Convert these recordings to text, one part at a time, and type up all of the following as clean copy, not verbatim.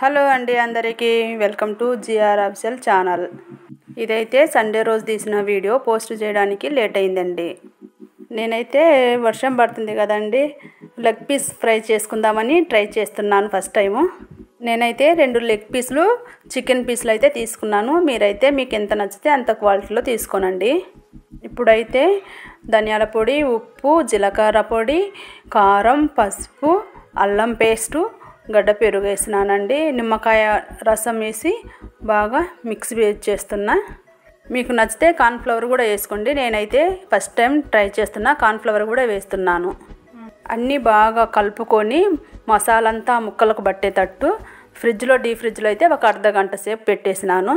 Hello అండి అందరికీ welcome to GR official channel. ఇదైతే సండే రోజు తీసిన వీడియో పోస్ట్ చేయడానికి లేట్ అయిందండి. నేనైతే వర్షం పడుతుంది కదండి, లెగ్ పీస్ ఫ్రై చేసుకుందామని ట్రై చేస్తున్నాను ఫస్ట్ టైము. నేనైతే 2 లెగ్ పీసులు చికెన్ పీసులు అయితే తీసుకున్నాను. మీరైతే మీకు ఎంత నచ్చితే అంత క్వాలిటీలో తీసుకోనండి. ఇప్పుడైతే ధనియాల పొడి, ఉప్పు, జీలకర్ర పొడి, కారం, పసుపు, అల్లం పేస్టు, గడ్డ పెరుగు వేసినానండి. నిమ్మకాయ రసం వేసి బాగా మిక్స్ చేస్తున్నా. మీకు నచ్చితే కార్న్ఫ్లవర్ కూడా వేసుకోండి. నేనైతే ఫస్ట్ టైం ట్రై చేస్తున్నా, కార్న్ఫ్లవర్ కూడా వేస్తున్నాను. అన్నీ బాగా కలుపుకొని మసాలా అంతా ముక్కలకు పట్టేటట్టు డీప్ ఫ్రిడ్జ్లో అయితే ఒక అర్ధగంట సేపు పెట్టేసినాను.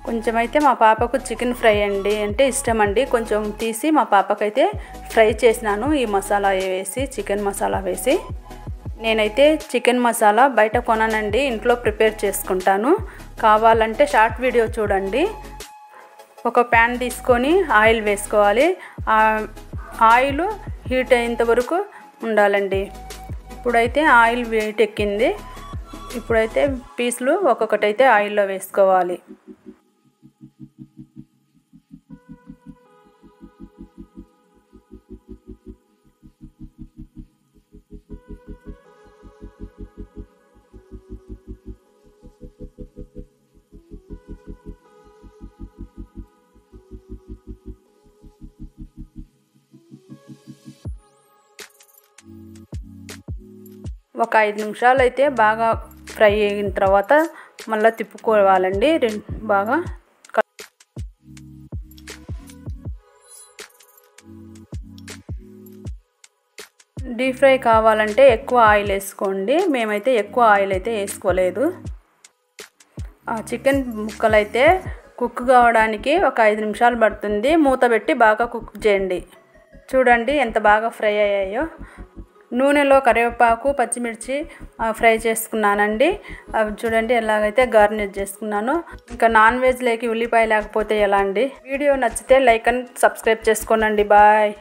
కొంచెం అయితే మా పాపకు చికెన్ ఫ్రై అంటే ఇష్టం అండి. కొంచెం తీసి మా పాపకైతే ఫ్రై చేసినాను ఈ మసాలా వేసి, చికెన్ మసాలా వేసి. నేనైతే చికెన్ మసాలా బయట కొననండి, ఇంట్లో ప్రిపేర్ చేసుకుంటాను. కావాలంటే షార్ట్ వీడియో చూడండి. ఒక ప్యాన్ తీసుకొని ఆయిల్ వేసుకోవాలి. ఆయిల్ హీట్ అయ్యేంత వరకు ఉండాలండి. ఇప్పుడైతే ఆయిల్ హీట్ ఎక్కింది. ఇప్పుడైతే పీసులు ఒక్కొక్కటైతే ఆయిల్లో వేసుకోవాలి. ఒక 5 నిమిషాలు అయితే బాగా ఫ్రై అయిన తర్వాత మళ్ళీ తిప్పుకోవాలండి. బాగా డీప్ ఫ్రై కావాలంటే ఎక్కువ ఆయిల్ వేసుకోండి. మేమైతే ఎక్కువ ఆయిల్ అయితే వేసుకోలేదు. చికెన్ ముక్కలు అయితే కుక్ కావడానికి ఒక 5 నిమిషాలు పడుతుంది. మూత పెట్టి బాగా కుక్ చేయండి. చూడండి ఎంత బాగా ఫ్రై అయ్యాయో. నూనెలో కరివేపాకు, పచ్చిమిర్చి ఫ్రై చేసుకున్నానండి. అవి చూడండి ఎలాగైతే గార్నిష్ చేసుకున్నాను. ఇంకా నాన్ వెజ్ లేకి ఉల్లిపాయ లేకపోతే ఎలా అండి. వీడియో నచ్చితే లైక్ అండ్ సబ్స్క్రైబ్ చేసుకోనండి. బాయ్.